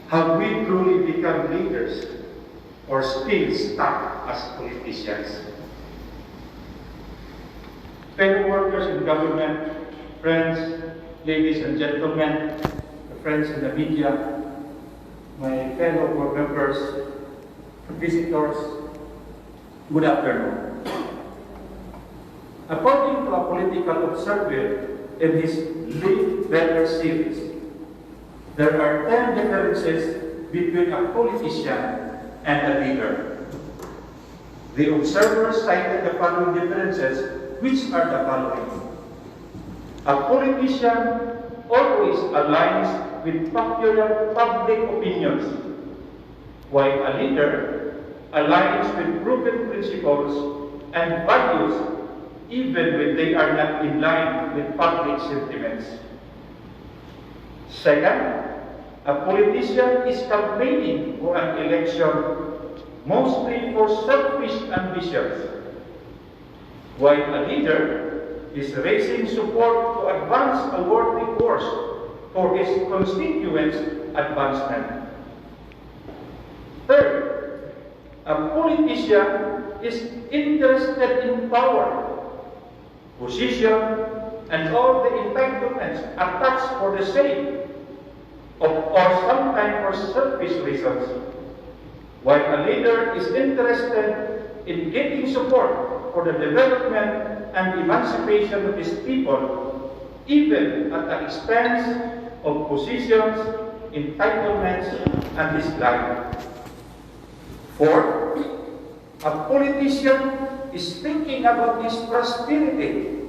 Have we truly become leaders or still stuck as politicians? Fellow workers in government, friends, ladies and gentlemen, friends in the media, my fellow board members, visitors, good afternoon. According to a political observer in his Live Better series, there are 10 differences between a politician and a leader. The observer cited the following differences, which are the following. A politician always aligns with popular public opinions, while a leader aligns with proven principles and values even when they are not in line with public sentiments. Second, a politician is campaigning for an election mostly for selfish ambitions, while a leader is raising support to advance a worthy course for his constituents' advancement. Third, a politician is interested in power, position, and all the entitlements attached for the sake of, or sometimes for selfish reasons, while a leader is interested in getting support for the development and emancipation of his people, even at the expense of positions, entitlements, and his life. Fourth, a politician is thinking about his prosperity,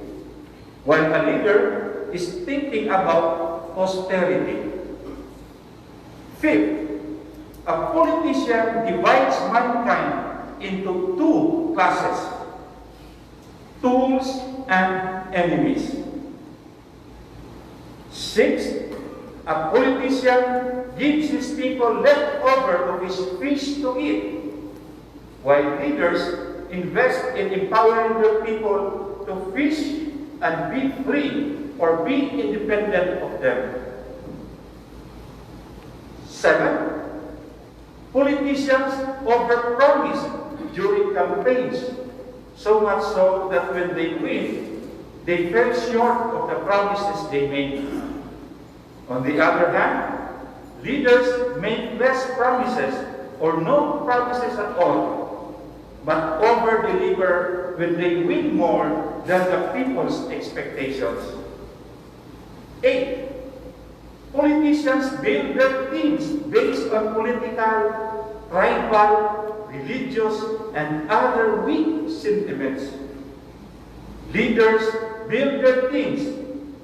while a leader is thinking about austerity. Fifth, a politician divides mankind into two classes, tools and enemies. Sixth, a politician gives his people leftover of his fish to eat, while leaders invest in empowering their people to fish and be free or be independent of them. Seven, politicians overpromise during campaigns, so much so that when they win, they fell short of the promises they made. On the other hand, leaders make less promises or no promises at all, but over-deliver when they win more than the people's expectations. 8. Politicians build their teams based on political, tribal, religious, and other weak sentiments. Leaders build their teams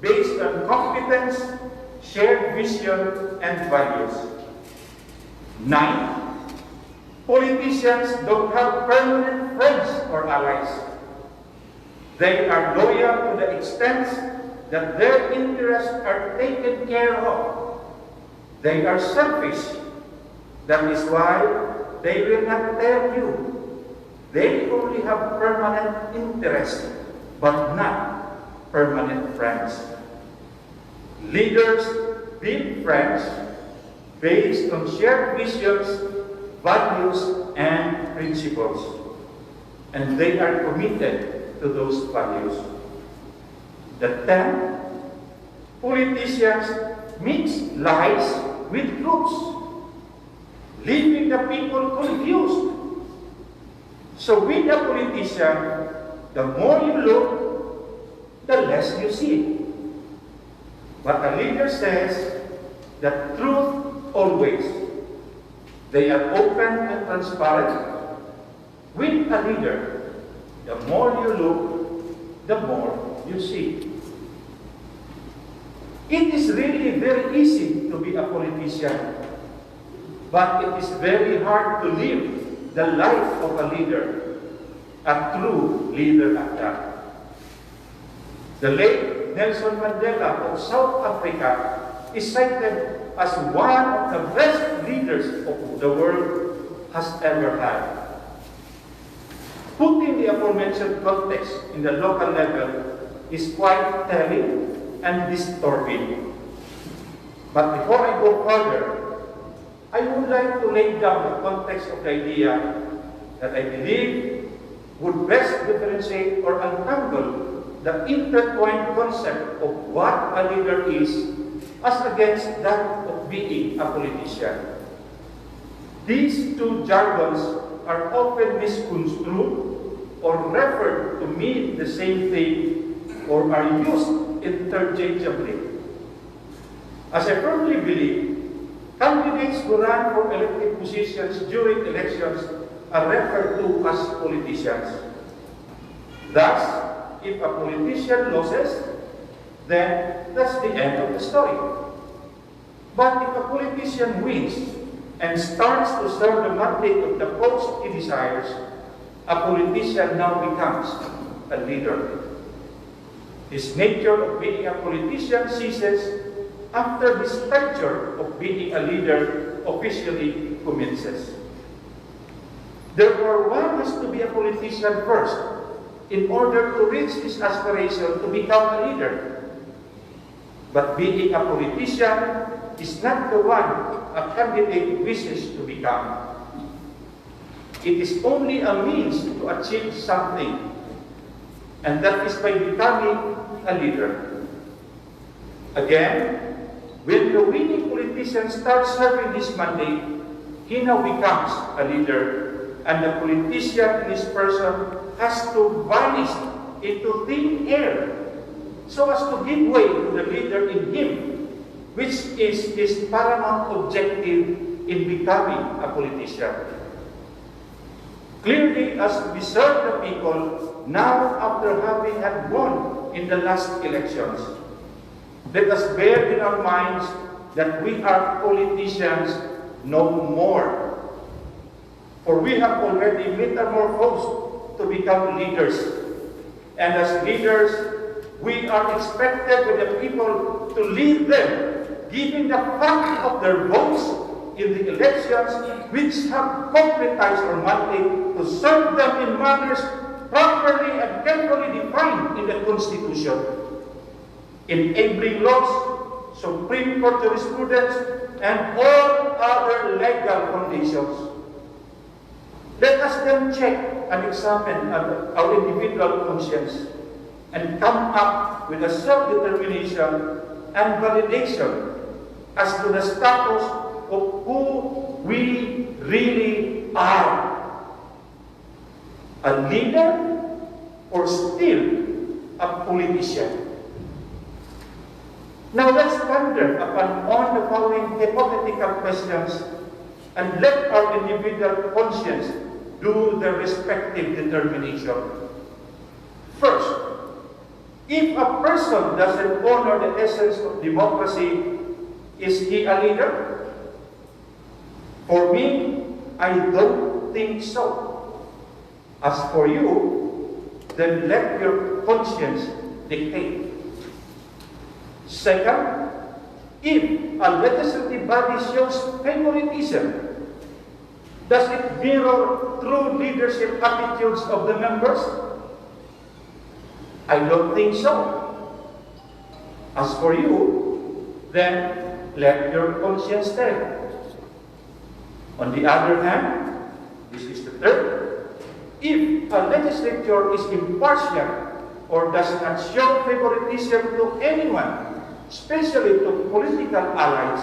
based on competence, shared vision, and values. 9. Politicians don't have permanent friends or allies. They are loyal to the extent that their interests are taken care of. They are selfish. That is why they will not tell you. They only have permanent interests, but not permanent friends. Leaders build friends based on shared visions, values, and principles, and they are committed to those values. The 10, politicians mix lies with truths, leaving the people confused. So with a politician, the more you look, the less you see. But a leader says the truth always. They are open and transparent. With a leader, the more you look, the more you see. It is really very easy to be a politician, but it is very hard to live the life of a leader, a true leader at that. The late Nelson Mandela of South Africa is cited as one of the best leaders of the world has ever had. Putting the aforementioned context in the local level is quite telling and disturbing. But before I go further, I would like to lay down the context of the idea that I believe would best differentiate or untangle the intertwined concept of what a leader is as against that of being a politician. These two jargons are often misconstrued or referred to mean the same thing or are used interchangeably. As I firmly believe, candidates who run for elected positions during elections are referred to as politicians. Thus, if a politician loses, then that's the end of the story. But if a politician wins and starts to serve the mandate of the post he desires, a politician now becomes a leader. His nature of being a politician ceases after the stature of being a leader officially commences. Therefore, one has to be a politician first in order to reach his aspiration to become a leader. But being a politician is not the one a candidate wishes to become. It is only a means to achieve something, and that is by becoming a leader. Again, when the winning politician starts serving this mandate, he now becomes a leader, and the politician in his person has to vanish into thin air so as to give way to the leader in him, which is his paramount objective in becoming a politician. Clearly, as we serve the people now after having had won in the last elections, let us bear in our minds that we are politicians no more. For we have already metamorphosed to become leaders. And as leaders, we are expected by the people to lead them, giving the fact of their votes in the elections which have concretized our mandate to serve them in manners properly and carefully defined in the Constitution, enabling laws, Supreme Court jurisprudence, and all other legal conditions. Let us then check and examine our individual conscience and come up with a self-determination and validation as to the status of who we really are. A leader or still a politician? Now let's ponder on the following hypothetical questions and let our individual conscience do the respective determination. First, if a person doesn't honor the essence of democracy, is he a leader? For me, I don't think so. As for you, then let your conscience dictate. Second, if a legislative body shows favoritism, does it mirror true leadership attitudes of the members? I don't think so. As for you, then let your conscience tell. On the other hand, this is the third, if a legislature is impartial or does not show favoritism to anyone, especially to political allies,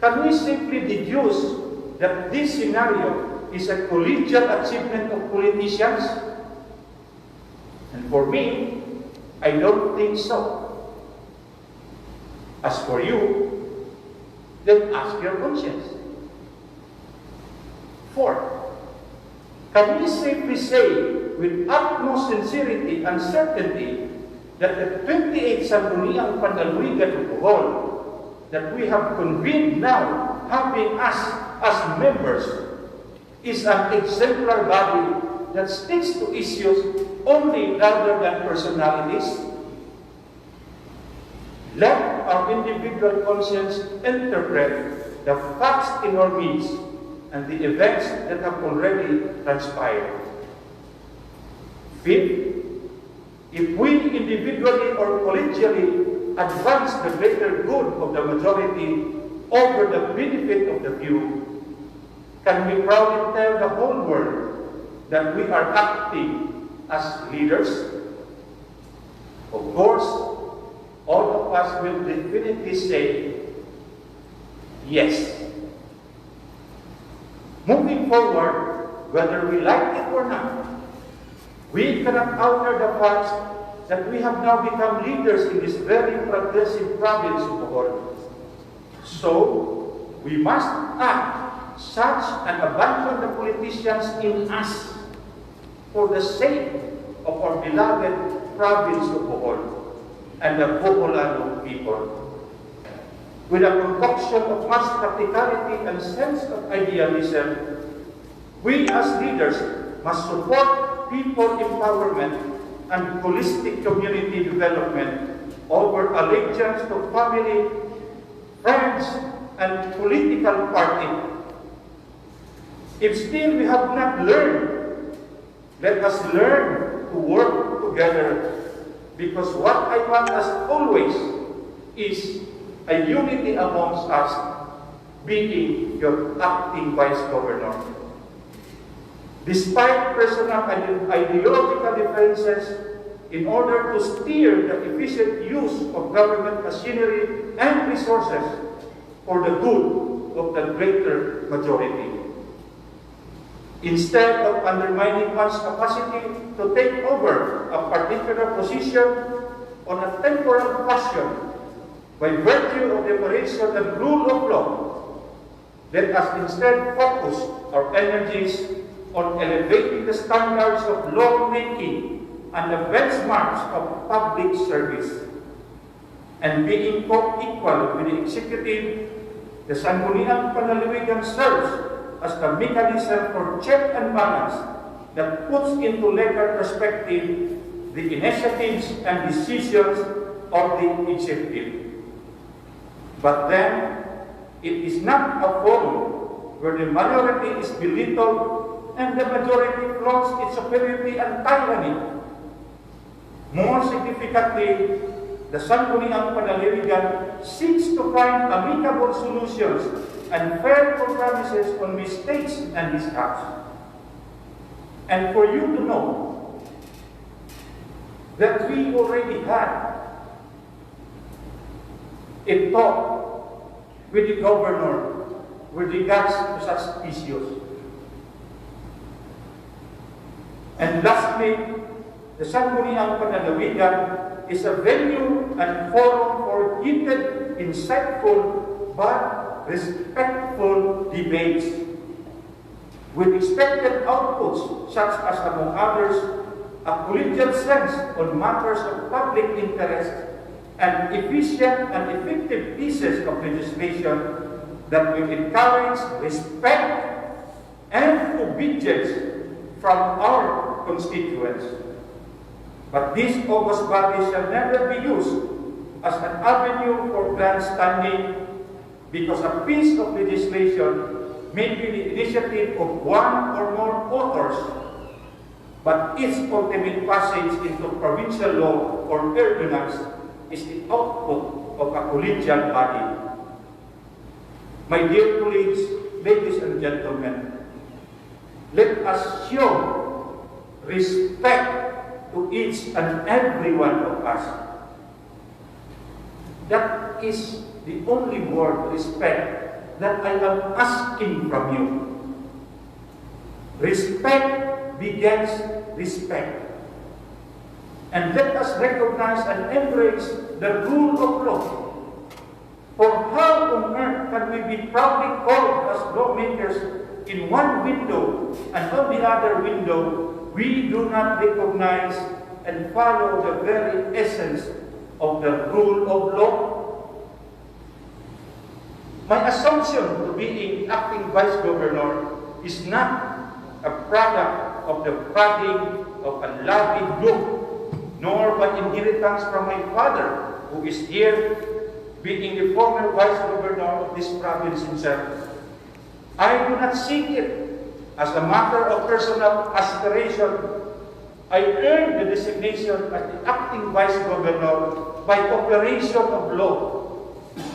can we simply deduce that this scenario is a collegial achievement of politicians? And for me, I don't think so. As for you, then ask your conscience. Fourth, can we safely say with utmost sincerity and certainty that the 28th Sangguniang Pandaluigan of Bohol that we have convened now, having us as members, is an exemplar body that sticks to issues only rather than personalities? Let our individual conscience interpret the facts in our midst and the events that have already transpired. Fifth, if we individually or collegially advance the greater good of the majority, over the benefit of the few, can we proudly tell the whole world that we are acting as leaders? Of course, all of us will definitely say, yes. Moving forward, whether we like it or not, we cannot alter the fact that we have now become leaders in this very progressive province of Bohol. So, we must act such and abandon the politicians in us for the sake of our beloved province of Bohol and the Boholano people. With a concoction of much practicality and sense of idealism, we as leaders must support people empowerment and holistic community development over allegiance to family, friends, and political party. If still we have not learned, let us learn to work together, because what I want as always is a unity amongst us, being your acting Vice Governor. Despite personal and ideological differences, in order to steer the efficient use of government machinery and resources for the good of the greater majority. Instead of undermining one's capacity to take over a particular position on a temporal fashion by virtue of the operation and rule of law, let us instead focus our energies on elevating the standards of lawmaking and the benchmarks of public service. And being co-equal with the executive, the Sangguniang Panlalawigan serves as the mechanism for check and balance that puts into legal perspective the initiatives and decisions of the executive. But then, it is not a forum where the minority is belittled and the majority flaunts its superiority and tyranny. More significantly, the Sangguniang Panlalawigan seeks to find amicable solutions and fair compromises on mistakes and mishaps. And for you to know that we already had a talk with the governor with regards to such issues. And lastly, the Sangguniang Panlalawigan is a venue and forum for heated, insightful, but respectful debates with expected outputs such as, among others, a collegial sense on matters of public interest and efficient and effective pieces of legislation that will encourage respect and obedience from our constituents. But this august body shall never be used as an avenue for grandstanding, because a piece of legislation may be the initiative of one or more authors, but its ultimate passage into provincial law or ordinance is the output of a collegial body. My dear colleagues, ladies and gentlemen, let us show respect to each and every one of us. That is the only word, respect, that I am asking from you. Respect begets respect. And let us recognize and embrace the rule of law. For how on earth can we be proudly called as lawmakers in one window and on the other window we do not recognize and follow the very essence of the rule of law? My assumption to being acting Vice Governor is not a product of the prodding of a lavish group, nor by inheritance from my father, who is here, being the former Vice Governor of this province himself. I do not seek it as a matter of personal aspiration. I earned the designation as the acting Vice Governor by operation of law.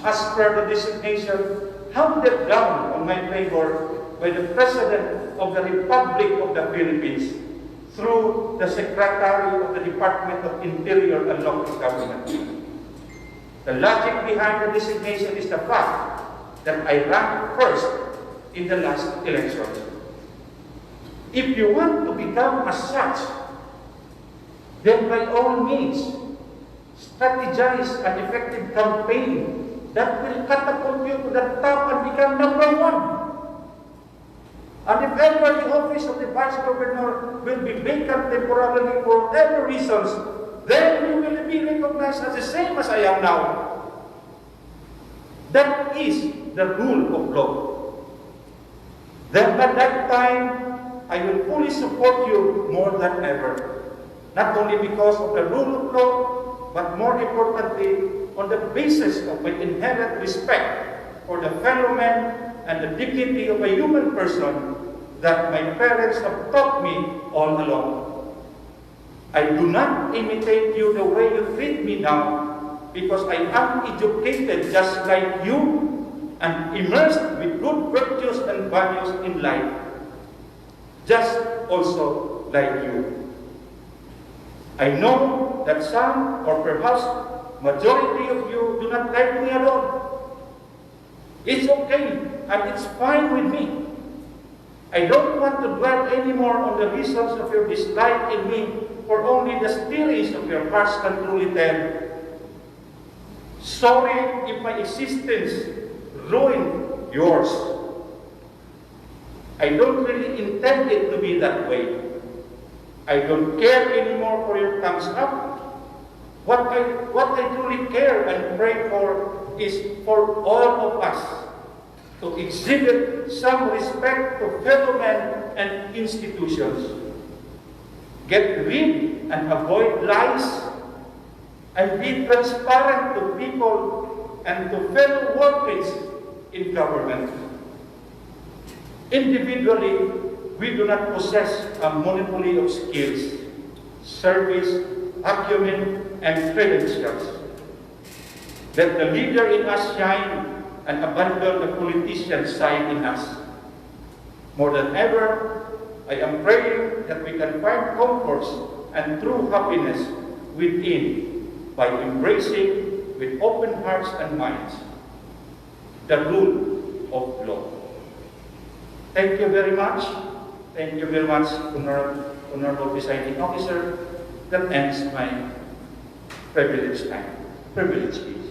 as per the designation handed down on my favor by the President of the Republic of the Philippines through the Secretary of the Department of Interior and Local Government. The logic behind the designation is the fact that I ranked first in the last election. If you want to become as such, then by all means, strategize an effective campaign that will catapult you to the top and become number one. And if ever the office of the Vice Governor will be vacant temporarily for whatever reasons, then you will be recognized as the same as I am now. That is the rule of law. Then at that time, I will fully support you more than ever. Not only because of the rule of law, but more importantly, on the basis of my inherent respect for the fellow man and the dignity of a human person that my parents have taught me all along. I do not imitate you the way you treat me now, because I am educated just like you and immersed with good virtues and values in life, just also like you. I know that some, or perhaps majority of you, do not like me at all. It's okay, and it's fine with me. I don't want to dwell anymore on the reasons of your dislike in me, for only the spirits of your hearts can truly tell. Sorry if my existence ruined yours. I don't really intend it to be that way. I don't care anymore for your thumbs up. What I truly care and pray for is for all of us to exhibit some respect to fellow men and institutions. Get rid and avoid lies, and be transparent to people and to fellow workers in government. Individually, we do not possess a monopoly of skills, service, acumen, and credentials. Let the leader in us shine and abandon the politician side in us. More than ever, I am praying that we can find comforts and true happiness within by embracing with open hearts and minds the rule of law. Thank you very much. Thank you very much, Honorable Presiding Officer. That ends my privilege speech.